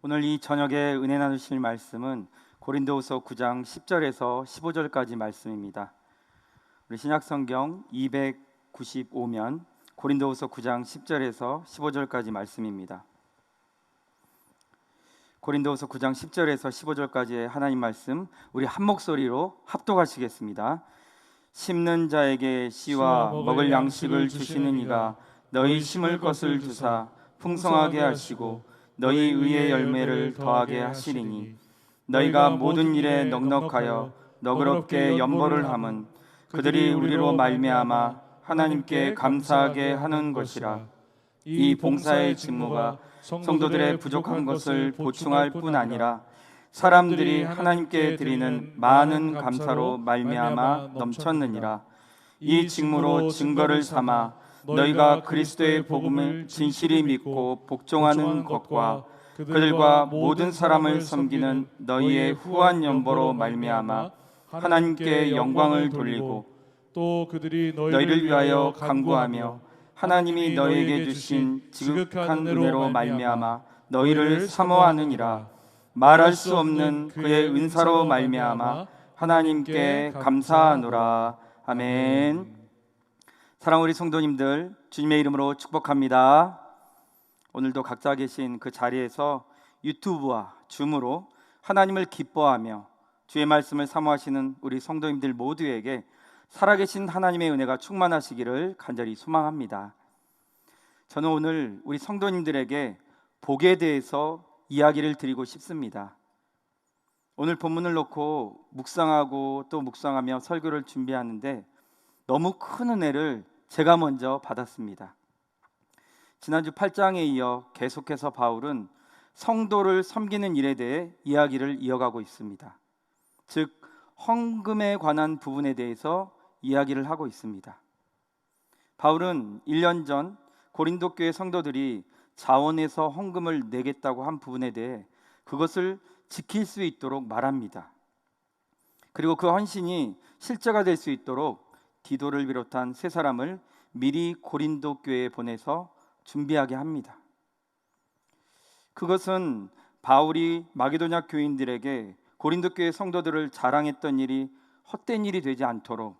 오늘 이 저녁에 은혜 나누실 말씀은 고린도후서 9장 10절에서 15절까지 말씀입니다. 우리 신약성경 295면 고린도후서 9장 10절에서 15절까지 말씀입니다. 고린도후서 9장 10절에서 15절까지의 하나님 말씀 우리 한 목소리로 합독하시겠습니다. 심는 자에게 씨와 먹을 양식을 주시는 이가 너희 심을 것을 주사 풍성하게 하시고 너희 의의 열매를 더하게 하시리니 너희가 모든 일에 넉넉하여 너그럽게 연보를 함은 그들이 우리로 말미암아 하나님께 감사하게 하는 것이라. 이 봉사의 직무가 성도들의 부족한 것을 보충할 뿐 아니라 사람들이 하나님께 드리는 많은 감사로 말미암아 넘쳤느니라. 이 직무로 증거를 삼아 너희가 그리스도의 복음을 진실히 믿고 복종하는 것과 그들과 모든 사람을 섬기는 너희의 후한 연보로 말미암아 하나님께 영광을 돌리고 또 그들이 너희를 위하여 간구하며 하나님이 너희에게 주신 지극한 은혜로 말미암아 너희를 사모하느니라. 말할 수 없는 그의 은사로 말미암아 하나님께 감사하노라. 아멘. 사랑하는 우리 성도님들, 주님의 이름으로 축복합니다. 오늘도 각자 계신 그 자리에서 유튜브와 줌으로 하나님을 기뻐하며 주의 말씀을 사모하시는 우리 성도님들 모두에게 살아계신 하나님의 은혜가 충만하시기를 간절히 소망합니다. 저는 오늘 우리 성도님들에게 복에 대해서 이야기를 드리고 싶습니다. 오늘 본문을 놓고 묵상하고 또 묵상하며 설교를 준비하는데 너무 큰 은혜를 제가 먼저 받았습니다. 지난주 8장에 이어 계속해서 바울은 성도를 섬기는 일에 대해 이야기를 이어가고 있습니다. 즉 헌금에 관한 부분에 대해서 이야기를 하고 있습니다. 바울은 1년 전 고린도 교회 성도들이 자원해서 헌금을 내겠다고 한 부분에 대해 그것을 지킬 수 있도록 말합니다. 그리고 그 헌신이 실제가 될 수 있도록 디도를 비롯한 세 사람을 미리 고린도 교회에 보내서 준비하게 합니다. 그것은 바울이 마게도냐 교인들에게 고린도 교회 성도들을 자랑했던 일이 헛된 일이 되지 않도록,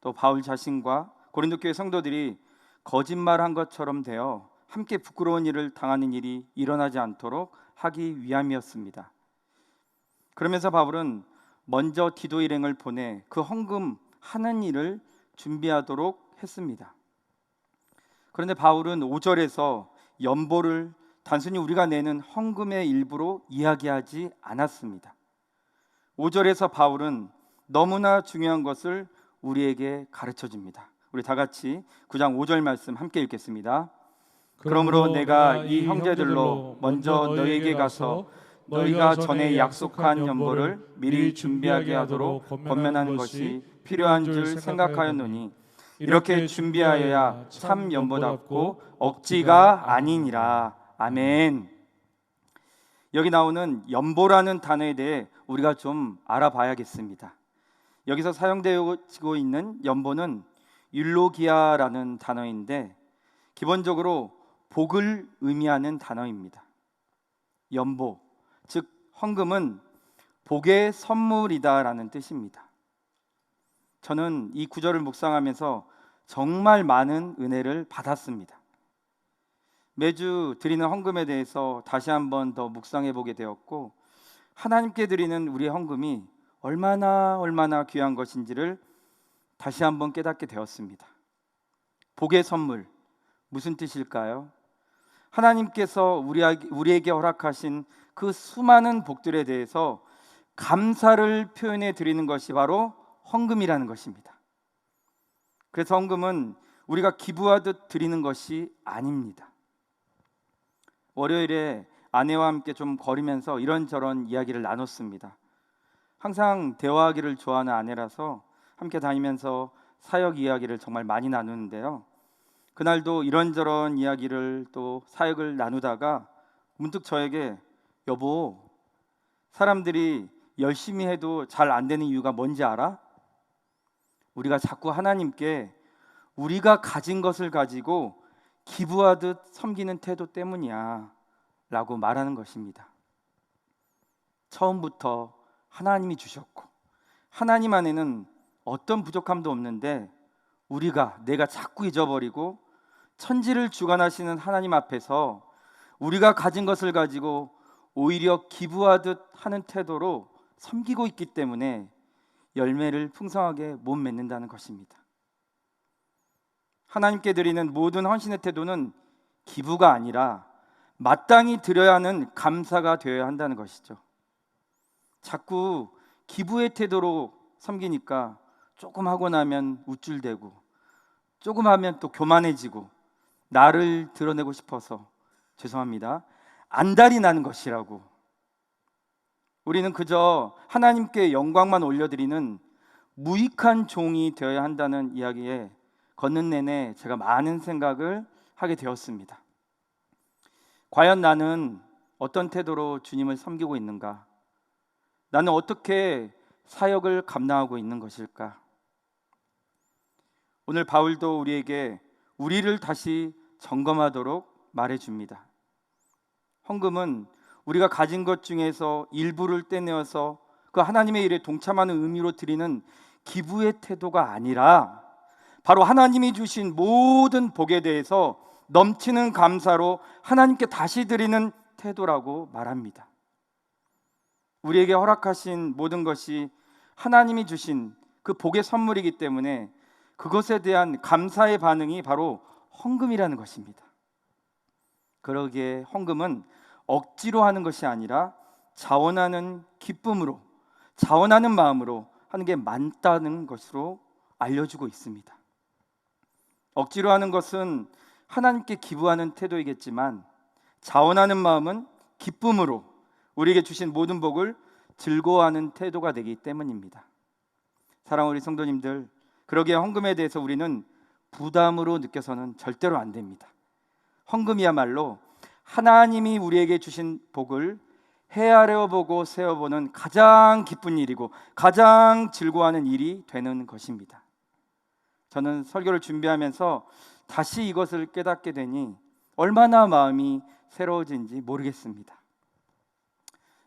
또 바울 자신과 고린도 교회 성도들이 거짓말한 것처럼 되어 함께 부끄러운 일을 당하는 일이 일어나지 않도록 하기 위함이었습니다. 그러면서 바울은 먼저 디도 일행을 보내 그 헌금 하는 일을 준비하도록 했습니다. 그런데 바울은 5절에서 연보를 단순히 우리가 내는 헌금의 일부로 이야기하지 않았습니다. 5절에서 바울은 너무나 중요한 것을 우리에게 가르쳐 줍니다. 우리 다 같이 9장 5절 말씀 함께 읽겠습니다. 그러므로 내가 이 형제들로 먼저 너희에게 가서 너희가 전에 약속한 연보를 미리 준비하게 하도록 권면하는 것이 필요한 줄 생각하였노니 이렇게 준비하여야 참 연보답고 억지가 아니니라. 아멘. 여기 나오는 연보라는 단어에 대해 우리가 좀 알아봐야겠습니다. 여기서 사용되고 있는 연보는 율로기아라는 단어인데 기본적으로 복을 의미하는 단어입니다. 연보, 즉 헌금은 복의 선물이다라는 뜻입니다. 저는 이 구절을 묵상하면서 정말 많은 은혜를 받았습니다. 매주 드리는 헌금에 대해서 다시 한번 더 묵상해 보게 되었고, 하나님께 드리는 우리의 헌금이 얼마나 귀한 것인지를 다시 한번 깨닫게 되었습니다. 복의 선물, 무슨 뜻일까요? 하나님께서 우리에게 허락하신 그 수많은 복들에 대해서 감사를 표현해 드리는 것이 바로 헌금이라는 것입니다. 그래서 헌금은 우리가 기부하듯 드리는 것이 아닙니다. 월요일에 아내와 함께 좀 거리면서 이런저런 이야기를 나눴습니다. 항상 대화하기를 좋아하는 아내라서 함께 다니면서 사역 이야기를 정말 많이 나누는데요. 그날도 이런저런 이야기를 또 사역을 나누다가 문득 저에게 여보, 사람들이 열심히 해도 잘 안 되는 이유가 뭔지 알아? 우리가 자꾸 하나님께 우리가 가진 것을 가지고 기부하듯 섬기는 태도 때문이야 라고 말하는 것입니다. 처음부터 하나님이 주셨고 하나님 안에는 어떤 부족함도 없는데 내가 자꾸 잊어버리고 천지를 주관하시는 하나님 앞에서 우리가 가진 것을 가지고 오히려 기부하듯 하는 태도로 섬기고 있기 때문에 열매를 풍성하게 못 맺는다는 것입니다. 하나님께 드리는 모든 헌신의 태도는 기부가 아니라 마땅히 드려야 하는 감사가 되어야 한다는 것이죠. 자꾸 기부의 태도로 섬기니까 조금 하고 나면 우쭐대고 조금 하면 또 교만해지고 나를 드러내고 싶어서 죄송합니다, 안달이 나는 것이라고. 우리는 그저 하나님께 영광만 올려드리는 무익한 종이 되어야 한다는 이야기에 걷는 내내 제가 많은 생각을 하게 되었습니다. 과연 나는 어떤 태도로 주님을 섬기고 있는가? 나는 어떻게 사역을 감당하고 있는 것일까? 오늘 바울도 우리에게 우리를 다시 점검하도록 말해줍니다. 헌금은 우리가 가진 것 중에서 일부를 떼내어서 그 하나님의 일에 동참하는 의미로 드리는 기부의 태도가 아니라 바로 하나님이 주신 모든 복에 대해서 넘치는 감사로 하나님께 다시 드리는 태도라고 말합니다. 우리에게 허락하신 모든 것이 하나님이 주신 그 복의 선물이기 때문에 그것에 대한 감사의 반응이 바로 헌금이라는 것입니다. 그러기에 헌금은 억지로 하는 것이 아니라 자원하는 기쁨으로, 자원하는 마음으로 하는 게 맞다는 것으로 알려주고 있습니다. 억지로 하는 것은 하나님께 기부하는 태도이겠지만 자원하는 마음은 기쁨으로 우리에게 주신 모든 복을 즐거워하는 태도가 되기 때문입니다. 사랑하는 우리 성도님들, 그러기에 헌금에 대해서 우리는 부담으로 느껴서는 절대로 안 됩니다. 헌금이야말로 하나님이 우리에게 주신 복을 헤아려 보고 세어보는 가장 기쁜 일이고 가장 즐거워하는 일이 되는 것입니다. 저는 설교를 준비하면서 다시 이것을 깨닫게 되니 얼마나 마음이 새로워진지 모르겠습니다.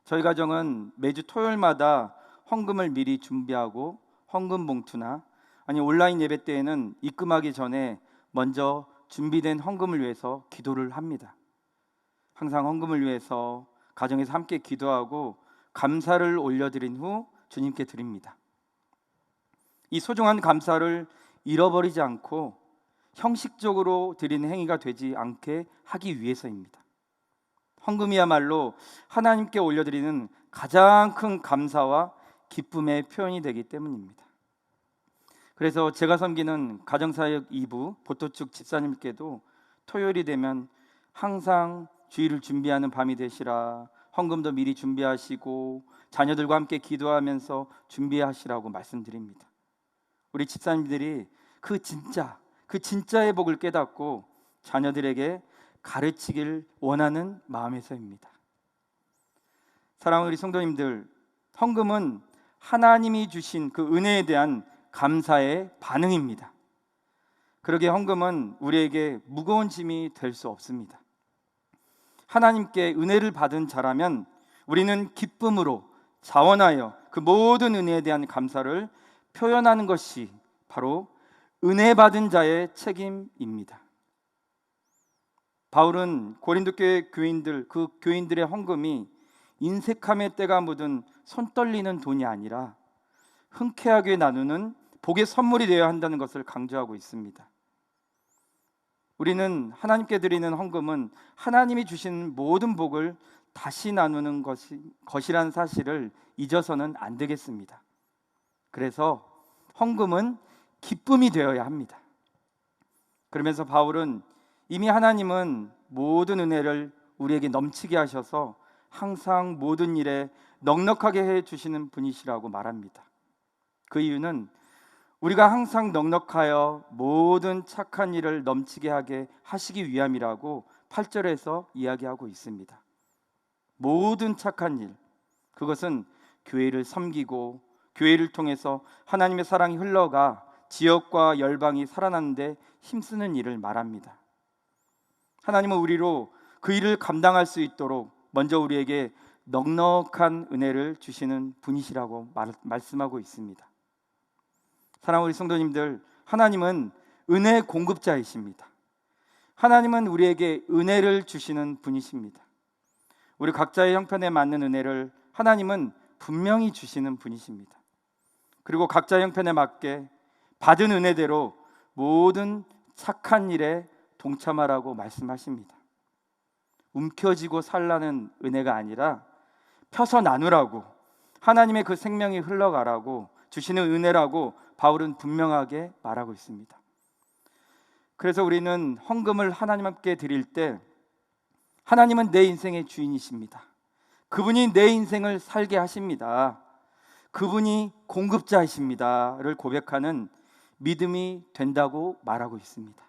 저희 가정은 매주 토요일마다 헌금을 미리 준비하고 헌금 봉투나 아니 온라인 예배 때에는 입금하기 전에 먼저 준비된 헌금을 위해서 기도를 합니다. 항상 헌금을 위해서 가정에서 함께 기도하고 감사를 올려드린 후 주님께 드립니다. 이 소중한 감사를 잃어버리지 않고 형식적으로 드리는 행위가 되지 않게 하기 위해서입니다. 헌금이야말로 하나님께 올려드리는 가장 큰 감사와 기쁨의 표현이 되기 때문입니다. 그래서 제가 섬기는 가정사역 2부 보토축 집사님께도 토요일이 되면 항상 주일을 준비하는 밤이 되시라, 헌금도 미리 준비하시고 자녀들과 함께 기도하면서 준비하시라고 말씀드립니다. 우리 집사님들이 그 진짜의 복을 깨닫고 자녀들에게 가르치길 원하는 마음에서입니다. 사랑하는 우리 성도님들, 헌금은 하나님이 주신 그 은혜에 대한 감사의 반응입니다. 그러기에 헌금은 우리에게 무거운 짐이 될 수 없습니다. 하나님께 은혜를 받은 자라면 우리는 기쁨으로 자원하여 그 모든 은혜에 대한 감사를 표현하는 것이 바로 은혜 받은 자의 책임입니다. 바울은 고린도 교회 교인들, 그 교인들의 헌금이 인색함의 때가 묻은 손 떨리는 돈이 아니라 흔쾌하게 나누는 복의 선물이 되어야 한다는 것을 강조하고 있습니다. 우리는 하나님께 드리는 헌금은 하나님이 주신 모든 복을 다시 나누는 것이라는 사실을 잊어서는 안 되겠습니다. 그래서 헌금은 기쁨이 되어야 합니다. 그러면서 바울은 이미 하나님은 모든 은혜를 우리에게 넘치게 하셔서 항상 모든 일에 넉넉하게 해주시는 분이시라고 말합니다. 그 이유는 우리가 항상 넉넉하여 모든 착한 일을 넘치게 하게 하시기 위함이라고 8절에서 이야기하고 있습니다. 모든 착한 일, 그것은 교회를 섬기고 교회를 통해서 하나님의 사랑이 흘러가 지역과 열방이 살아나는데 힘쓰는 일을 말합니다. 하나님은 우리로 그 일을 감당할 수 있도록 먼저 우리에게 넉넉한 은혜를 주시는 분이시라고 말씀하고 있습니다. 사랑하는 우리 성도님들, 하나님은 은혜 공급자이십니다. 하나님은 우리에게 은혜를 주시는 분이십니다. 우리 각자의 형편에 맞는 은혜를 하나님은 분명히 주시는 분이십니다. 그리고 각자의 형편에 맞게 받은 은혜대로 모든 착한 일에 동참하라고 말씀하십니다. 움켜쥐고 살라는 은혜가 아니라 펴서 나누라고, 하나님의 그 생명이 흘러가라고 주시는 은혜라고 바울은 분명하게 말하고 있습니다. 그래서 우리는 헌금을 하나님께 드릴 때 하나님은 내 인생의 주인이십니다. 그분이 내 인생을 살게 하십니다. 그분이 공급자이십니다를 고백하는 믿음이 된다고 말하고 있습니다.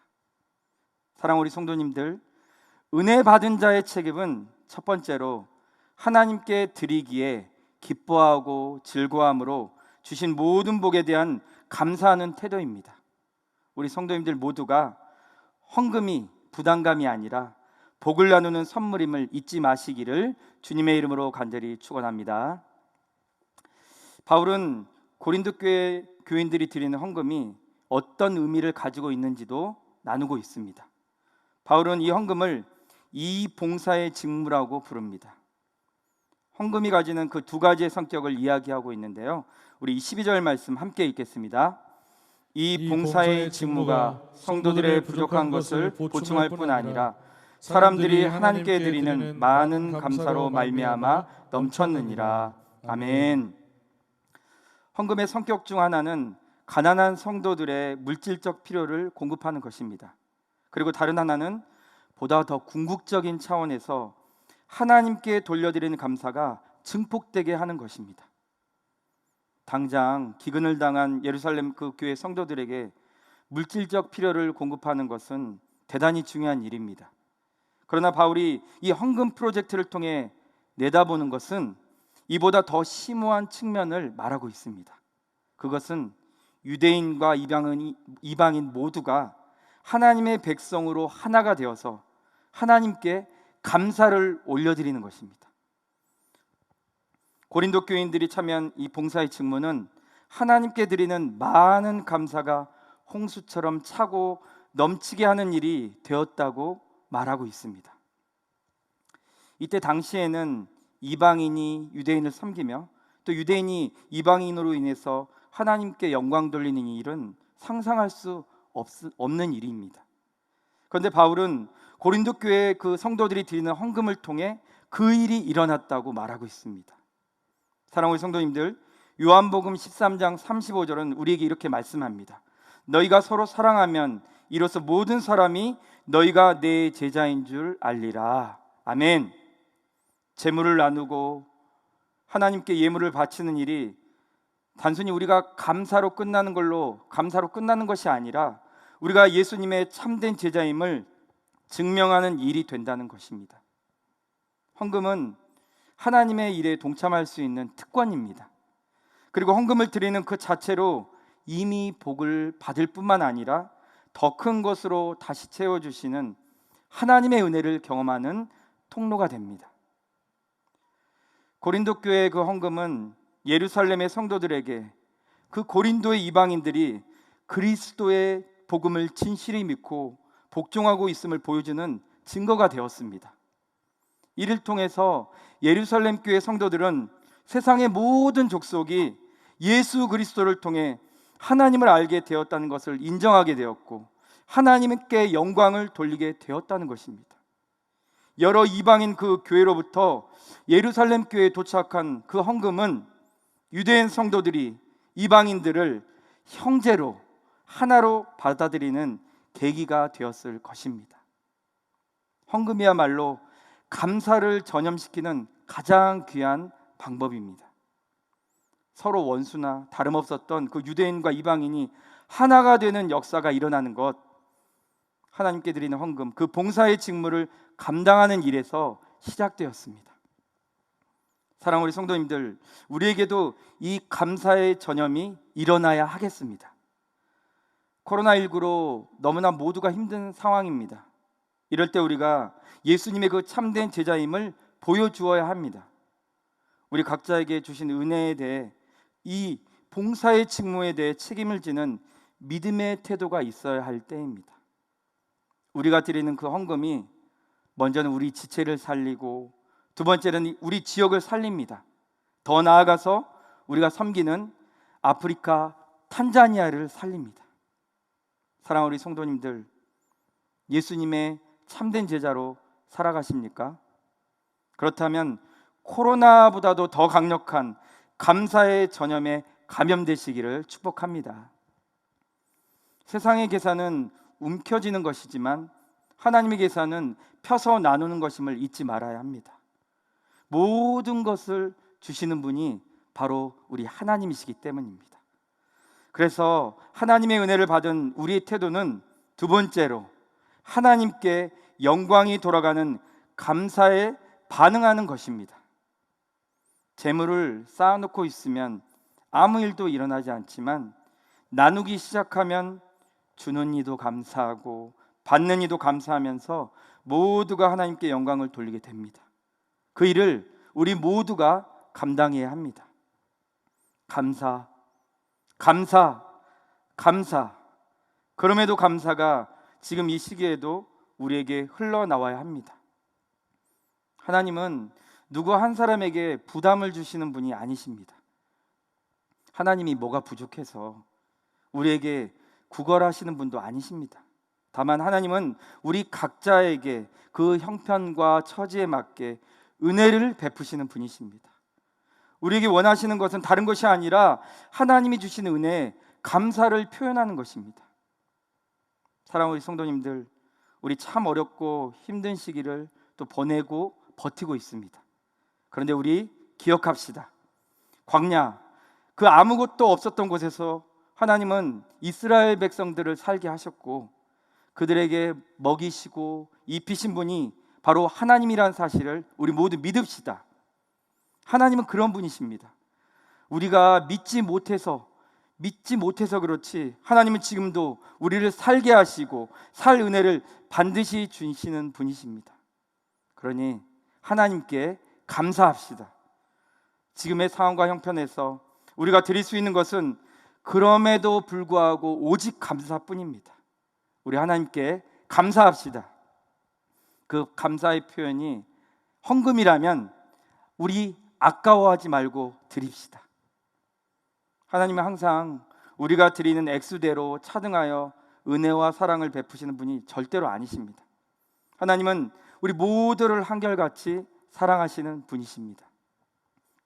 사랑하는 우리 성도님들, 은혜 받은 자의 책임은 첫 번째로 하나님께 드리기에 기뻐하고 즐거움으로 주신 모든 복에 대한 감사하는 태도입니다. 우리 성도님들 모두가 헌금이 부담감이 아니라 복을 나누는 선물임을 잊지 마시기를 주님의 이름으로 간절히 축원합니다. 바울은 고린도 교회 교인들이 드리는 헌금이 어떤 의미를 가지고 있는지도 나누고 있습니다. 바울은 이 헌금을 이 봉사의 직무라고 부릅니다. 헌금이 가지는 그 두 가지의 성격을 이야기하고 있는데요, 우리 12절 말씀 함께 읽겠습니다. 이 봉사의 직무가 성도들의 부족한 것을 보충할 뿐 아니라 사람들이 하나님께 드리는 많은 감사로 말미암아 넘쳤느니라. 아멘. 헌금의 성격 중 하나는 가난한 성도들의 물질적 필요를 공급하는 것입니다. 그리고 다른 하나는 보다 더 궁극적인 차원에서 하나님께 돌려드리는 감사가 증폭되게 하는 것입니다. 당장 기근을 당한 예루살렘 그 교회 성도들에게 물질적 필요를 공급하는 것은 대단히 중요한 일입니다. 그러나 바울이 이 헌금 프로젝트를 통해 내다보는 것은 이보다 더 심오한 측면을 말하고 있습니다. 그것은 유대인과 이방인 모두가 하나님의 백성으로 하나가 되어서 하나님께 감사를 올려드리는 것입니다. 고린도 교인들이 참여한 이 봉사의 직무는 하나님께 드리는 많은 감사가 홍수처럼 차고 넘치게 하는 일이 되었다고 말하고 있습니다. 이때 당시에는 이방인이 유대인을 섬기며 또 유대인이 이방인으로 인해서 하나님께 영광 돌리는 일은 상상할 수 없는 일입니다. 그런데 바울은 고린도 교회 그 성도들이 드리는 헌금을 통해 그 일이 일어났다고 말하고 있습니다. 사랑하는 성도님들, 요한복음 13장 35절은 우리에게 이렇게 말씀합니다. 너희가 서로 사랑하면 이로써 모든 사람이 너희가 내 제자인 줄 알리라. 아멘. 재물을 나누고 하나님께 예물을 바치는 일이 단순히 우리가 감사로 끝나는 것이 아니라 우리가 예수님의 참된 제자임을 증명하는 일이 된다는 것입니다. 헌금은 하나님의 일에 동참할 수 있는 특권입니다. 그리고 헌금을 드리는 그 자체로 이미 복을 받을 뿐만 아니라 더 큰 것으로 다시 채워주시는 하나님의 은혜를 경험하는 통로가 됩니다. 고린도 교회의 그 헌금은 예루살렘의 성도들에게 그 고린도의 이방인들이 그리스도의 복음을 진실히 믿고 복종하고 있음을 보여주는 증거가 되었습니다. 이를 통해서 예루살렘 교회 성도들은 세상의 모든 족속이 예수 그리스도를 통해 하나님을 알게 되었다는 것을 인정하게 되었고 하나님께 영광을 돌리게 되었다는 것입니다. 여러 이방인 그 교회로부터 예루살렘 교회에 도착한 그 헌금은 유대인 성도들이 이방인들을 형제로 하나로 받아들이는 계기가 되었을 것입니다. 헌금이야말로 감사를 전염시키는 가장 귀한 방법입니다. 서로 원수나 다름없었던 그 유대인과 이방인이 하나가 되는 역사가 일어나는 것, 하나님께 드리는 헌금, 그 봉사의 직무를 감당하는 일에서 시작되었습니다. 사랑하는 우리 성도님들, 우리에게도 이 감사의 전염이 일어나야 하겠습니다. 코로나19로 너무나 모두가 힘든 상황입니다. 이럴 때 우리가 예수님의 그 참된 제자임을 보여주어야 합니다. 우리 각자에게 주신 은혜에 대해, 이 봉사의 직무에 대해 책임을 지는 믿음의 태도가 있어야 할 때입니다. 우리가 드리는 그 헌금이 먼저는 우리 지체를 살리고, 두 번째는 우리 지역을 살립니다. 더 나아가서 우리가 섬기는 아프리카 탄자니아를 살립니다. 사랑하는 우리 성도님들, 예수님의 참된 제자로 살아가십니까? 그렇다면 코로나보다도 더 강력한 감사의 전염에 감염되시기를 축복합니다. 세상의 계산은 움켜쥐는 것이지만 하나님의 계산은 펴서 나누는 것임을 잊지 말아야 합니다. 모든 것을 주시는 분이 바로 우리 하나님이시기 때문입니다. 그래서 하나님의 은혜를 받은 우리의 태도는 두 번째로 하나님께 영광이 돌아가는 감사에 반응하는 것입니다. 재물을 쌓아놓고 있으면 아무 일도 일어나지 않지만, 나누기 시작하면 주는 이도 감사하고 받는 이도 감사하면서 모두가 하나님께 영광을 돌리게 됩니다. 그 일을 우리 모두가 감당해야 합니다. 감사, 감사, 감사. 그럼에도 감사가 지금 이 시기에도 우리에게 흘러나와야 합니다. 하나님은 누구 한 사람에게 부담을 주시는 분이 아니십니다. 하나님이 뭐가 부족해서 우리에게 구걸하시는 분도 아니십니다. 다만 하나님은 우리 각자에게 그 형편과 처지에 맞게 은혜를 베푸시는 분이십니다. 우리에게 원하시는 것은 다른 것이 아니라 하나님이 주시는 은혜에 감사를 표현하는 것입니다. 사랑하는 우리 성도님들, 우리 참 어렵고 힘든 시기를 또 보내고 버티고 있습니다. 그런데 우리 기억합시다. 광야, 그 아무것도 없었던 곳에서 하나님은 이스라엘 백성들을 살게 하셨고, 그들에게 먹이시고 입히신 분이 바로 하나님이라는 사실을 우리 모두 믿읍시다. 하나님은 그런 분이십니다. 우리가 믿지 못해서 그렇지, 하나님은 지금도 우리를 살게 하시고 살 은혜를 반드시 주시는 분이십니다. 그러니 하나님께 감사합시다. 지금의 상황과 형편에서 우리가 드릴 수 있는 것은 그럼에도 불구하고 오직 감사뿐입니다. 우리 하나님께 감사합시다. 그 감사의 표현이 헌금이라면 우리 아까워하지 말고 드립시다. 하나님은 항상 우리가 드리는 액수대로 차등하여 은혜와 사랑을 베푸시는 분이 절대로 아니십니다. 하나님은 우리 모두를 한결같이 사랑하시는 분이십니다.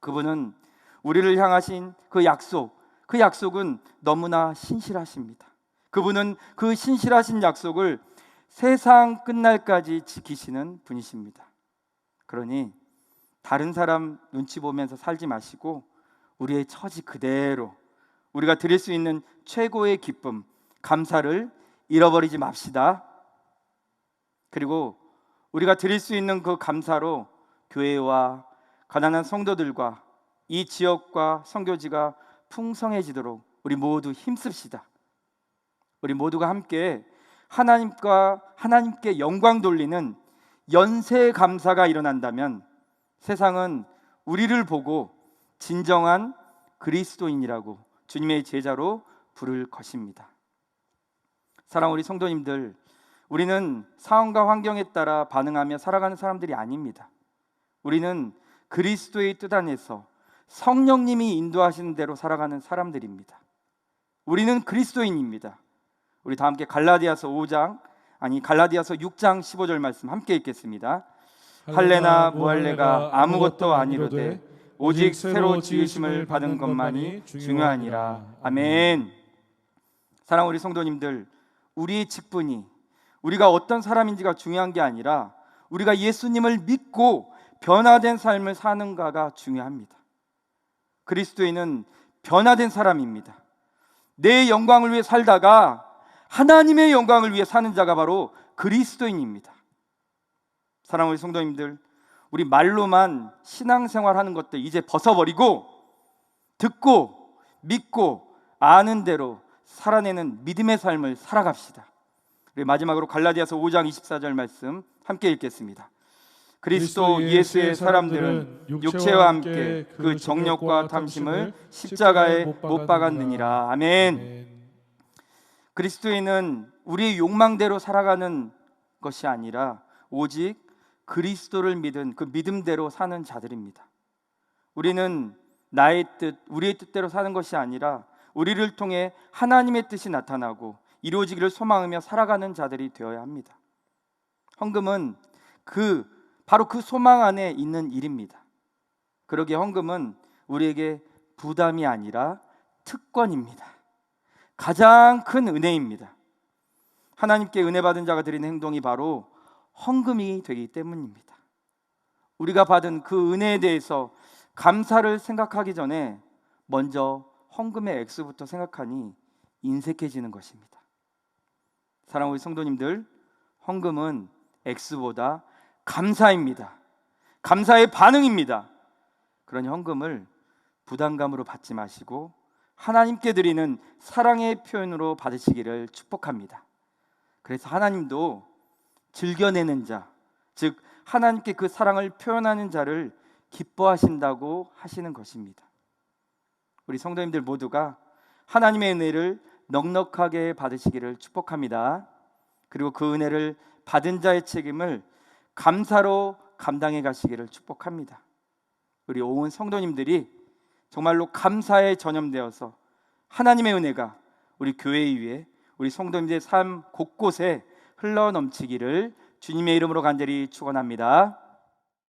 그분은 우리를 향하신 그 약속은 너무나 신실하십니다. 그분은 그 신실하신 약속을 세상 끝날까지 지키시는 분이십니다. 그러니 다른 사람 눈치 보면서 살지 마시고 우리의 처지 그대로 우리가 드릴 수 있는 최고의 기쁨, 감사를 잃어버리지 맙시다. 그리고 우리가 드릴 수 있는 그 감사로 교회와 가난한 성도들과 이 지역과 선교지가 풍성해지도록 우리 모두 힘씁시다. 우리 모두가 함께 하나님께 영광 돌리는 연쇄 감사가 일어난다면 세상은 우리를 보고 진정한 그리스도인이라고, 주님의 제자로 부를 것입니다. 사랑하는 우리 성도님들, 우리는 상황과 환경에 따라 반응하며 살아가는 사람들이 아닙니다. 우리는 그리스도의 뜻 안에서 성령님이 인도하시는 대로 살아가는 사람들입니다. 우리는 그리스도인입니다. 우리 다 함께 갈라디아서 6장 15절 말씀 함께 읽겠습니다. 할례나 무할례가 아무것도 아니로되 오직 새로 지으심을 받은 것만이 중요하니라. 아멘. 사랑하는 우리 성도님들, 우리의 직분이 우리가 어떤 사람인지가 중요한 게 아니라 우리가 예수님을 믿고 변화된 삶을 사는가가 중요합니다. 그리스도인은 변화된 사람입니다. 내 영광을 위해 살다가 하나님의 영광을 위해 사는 자가 바로 그리스도인입니다. 사랑하는 우리 성도님들, 우리 말로만 신앙생활하는 것들 이제 벗어버리고 듣고 믿고 아는 대로 살아내는 믿음의 삶을 살아갑시다. 우리 마지막으로 갈라디아서 5장 24절 말씀 함께 읽겠습니다. 그리스도 예수의 사람들은 육체와 함께 그 정욕과 탐심을 십자가에 못 박았느니라. 아멘. 그리스도인은 우리의 욕망대로 살아가는 것이 아니라 오직 그리스도를 믿은 그 믿음대로 사는 자들입니다. 우리는 나의 뜻, 우리의 뜻대로 사는 것이 아니라 우리를 통해 하나님의 뜻이 나타나고 이루어지기를 소망하며 살아가는 자들이 되어야 합니다. 헌금은 바로 그 소망 안에 있는 일입니다. 그러기에 헌금은 우리에게 부담이 아니라 특권입니다. 가장 큰 은혜입니다. 하나님께 은혜 받은 자가 드리는 행동이 바로 헌금이 되기 때문입니다. 우리가 받은 그 은혜에 대해서 감사를 생각하기 전에 먼저 헌금의 액수부터 생각하니 인색해지는 것입니다. 사랑하는 우리 성도님들, 헌금은 액수보다 감사입니다. 감사의 반응입니다. 그러니 헌금을 부담감으로 받지 마시고 하나님께 드리는 사랑의 표현으로 받으시기를 축복합니다. 그래서 하나님도 즐겨내는 자, 즉 하나님께 그 사랑을 표현하는 자를 기뻐하신다고 하시는 것입니다. 우리 성도님들 모두가 하나님의 은혜를 넉넉하게 받으시기를 축복합니다. 그리고 그 은혜를 받은 자의 책임을 감사로 감당해 가시기를 축복합니다. 우리 온 성도님들이 정말로 감사에 전념되어서 하나님의 은혜가 우리 교회 위에, 우리 성도님들의 삶 곳곳에 흘러넘치기를 주님의 이름으로 간절히 축원합니다.